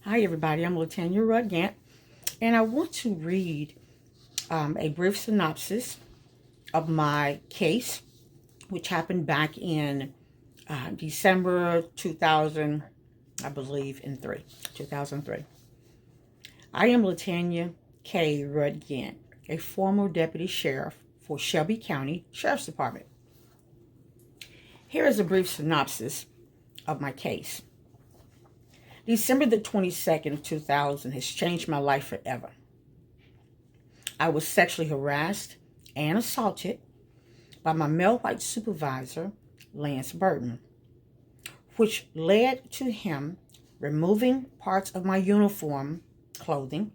Hi, everybody. I'm Latanya Rudd-Gant, and I want to read a brief synopsis of my case, which happened back in December 2000, I believe, 2003. I am Latanya K. Rudd-Gant, a former deputy sheriff for Shelby County Sheriff's Department. Here is a brief synopsis of my case. December the 22nd of 2000 has changed my life forever. I was sexually harassed and assaulted by my male white supervisor, Lance Burton, which led to him removing parts of my uniform clothing,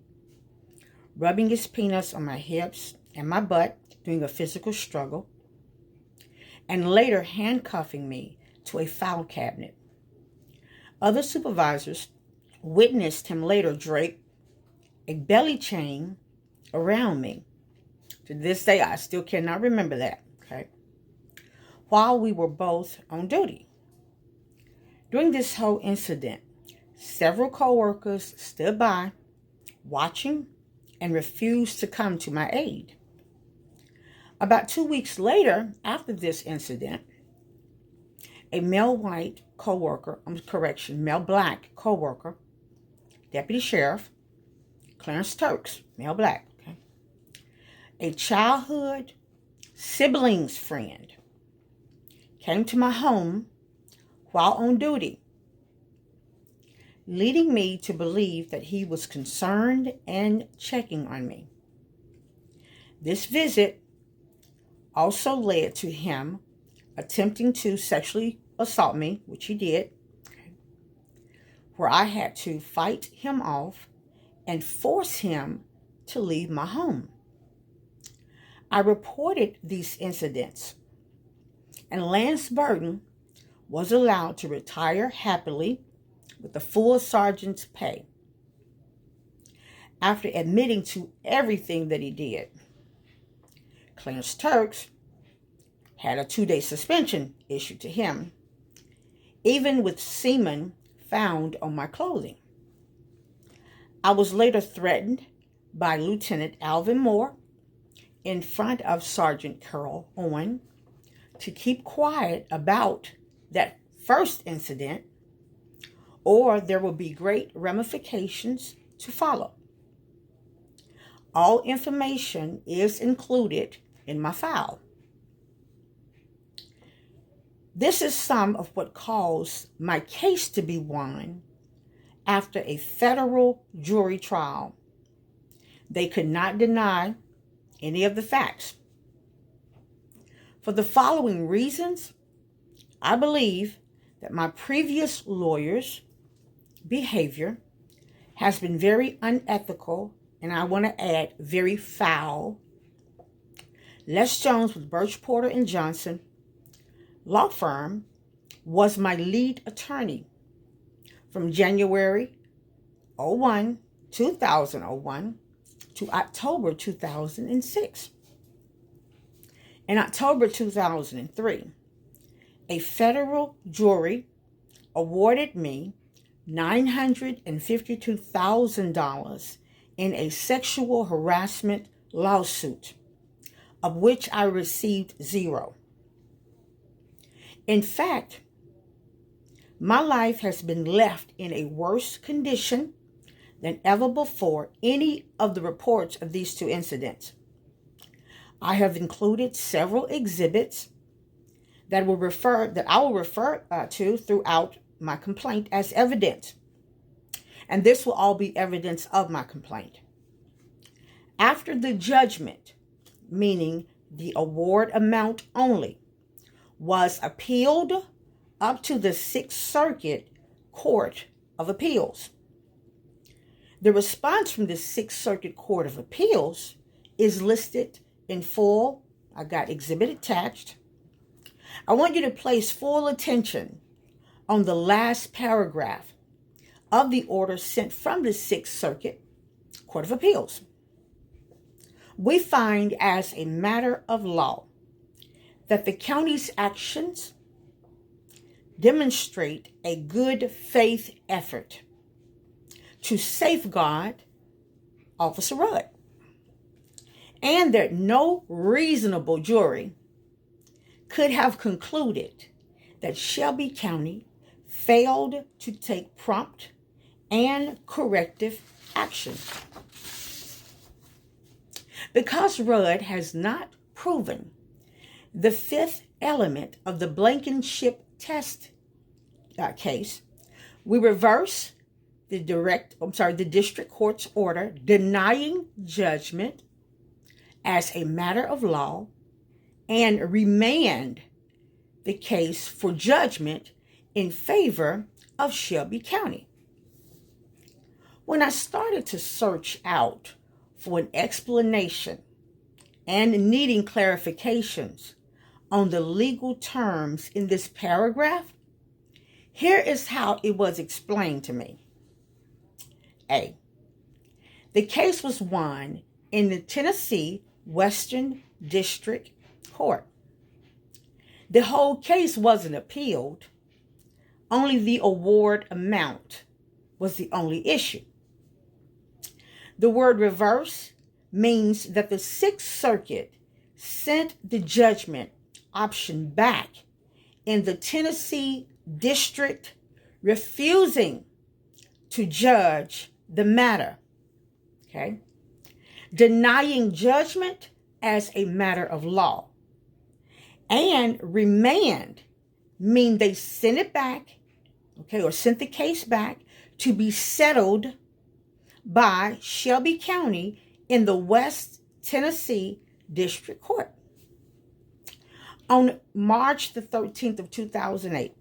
rubbing his penis on my hips and my butt during a physical struggle, and later handcuffing me to a file cabinet. Other supervisors witnessed him later drape a belly chain around me. To this day, I still cannot remember that, okay? While we were both on duty. During this whole incident, several co-workers stood by, watching, and refused to come to my aid. About 2 weeks later, after this incident, a male black co-worker, Deputy Sheriff Clarence Turks, male black, okay, a childhood siblings friend, came to my home while on duty, leading me to believe that he was concerned and checking on me. This visit also led to him attempting to sexually assault me, which he did, where I had to fight him off and force him to leave my home. I reported these incidents, and Lance Burton was allowed to retire happily with a full sergeant's pay. After admitting to everything that he did, Clarence Turks had a 2-day suspension issued to him, even with semen found on my clothing. I was later threatened by Lieutenant Alvin Moore in front of Sergeant Carol Owen to keep quiet about that first incident, or there will be great ramifications to follow. All information is included in my file. This is some of what caused my case to be won after a federal jury trial. They could not deny any of the facts. For the following reasons, I believe that my previous lawyer's behavior has been very unethical, and I want to add very foul. Les Jones with Birch Porter and Johnson law firm was my lead attorney from January 2001 to October 2006. In October 2003, a federal jury awarded me $952,000 in a sexual harassment lawsuit, of which I received zero. In fact, my life has been left in a worse condition than ever before any of the reports of these two incidents. I have included several exhibits that I will refer to throughout my complaint as evidence. And this will all be evidence of my complaint. After the judgment, meaning the award amount only, was appealed up to the Sixth Circuit Court of Appeals. The response from the Sixth Circuit Court of Appeals is listed in full. I got exhibit attached. I want you to place full attention on the last paragraph of the order sent from the Sixth Circuit Court of Appeals. We find as a matter of law that the county's actions demonstrate a good faith effort to safeguard Officer Rudd, and that no reasonable jury could have concluded that Shelby County failed to take prompt and corrective action. Because Rudd has not proven the fifth element of the Blankenship test case, we reverse the district court's order denying judgment as a matter of law and remand the case for judgment in favor of Shelby County. When I started to search out for an explanation and needing clarifications on the legal terms in this paragraph, here is how it was explained to me. A. The case was won in the Tennessee Western District Court. The whole case wasn't appealed. Only the award amount was the only issue. The word reverse means that the Sixth Circuit sent the judgment option back in the Tennessee District, refusing to judge the matter. Okay? Denying judgment as a matter of law. And remand mean they sent it back, or sent the case back to be settled by Shelby County in the West Tennessee District Court. On March the 13th of 2008,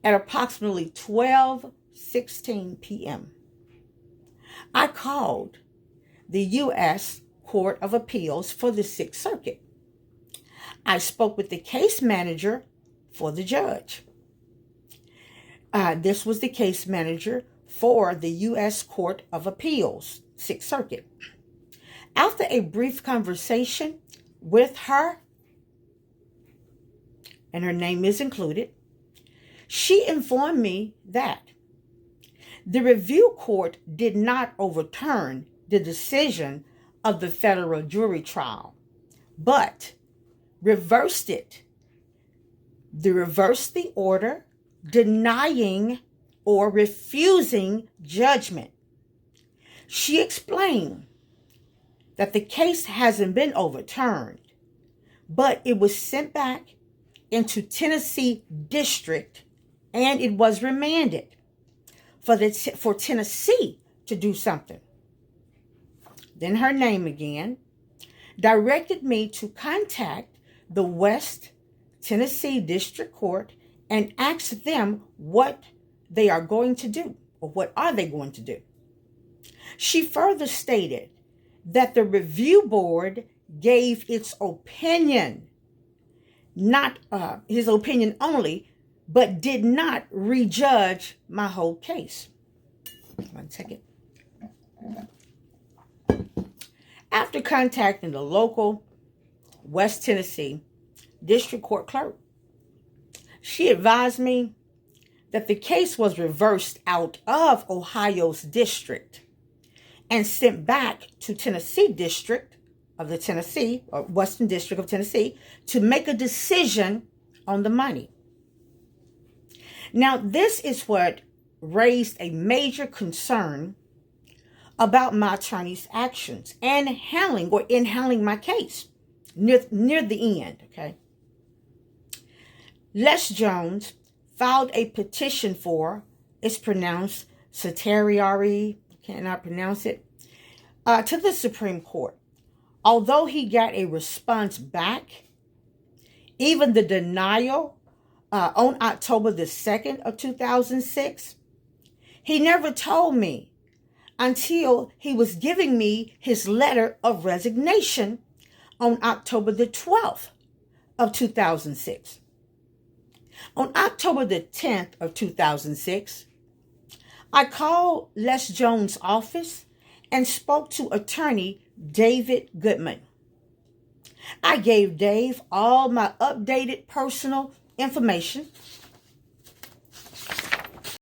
at approximately 12:16 p.m., I called the U.S. Court of Appeals for the Sixth Circuit. I spoke with the case manager for the judge. This was the case manager for the U.S. Court of Appeals, Sixth Circuit. After a brief conversation with her, and her name is included, she informed me that the review court did not overturn the decision of the federal jury trial, but reversed it. They reversed the order denying or refusing judgment. She explained that the case hasn't been overturned, but it was sent back into Tennessee District and it was remanded for Tennessee to do something. Then her name again directed me to contact the West Tennessee District Court and ask them what they are going to do, or what are they going to do. She further stated that the review board gave its opinion, not his opinion only, but did not rejudge my whole case. 1 second. After contacting the local West Tennessee District Court clerk, she advised me that the case was reversed out of Ohio's district and sent back to Tennessee District of the Tennessee, or Western District of Tennessee, to make a decision on the money. Now, this is what raised a major concern about my attorney's actions and in handling my case near the end, okay? Les Jones filed a petition for, it's pronounced Certiorari, cannot pronounce it, to the Supreme Court. Although he got a response back, even the denial on October the 2nd of 2006, he never told me until he was giving me his letter of resignation on October the 12th of 2006. On October the 10th of 2006, I called Les Jones' office and spoke to attorney David Goodman. I gave Dave all my updated personal information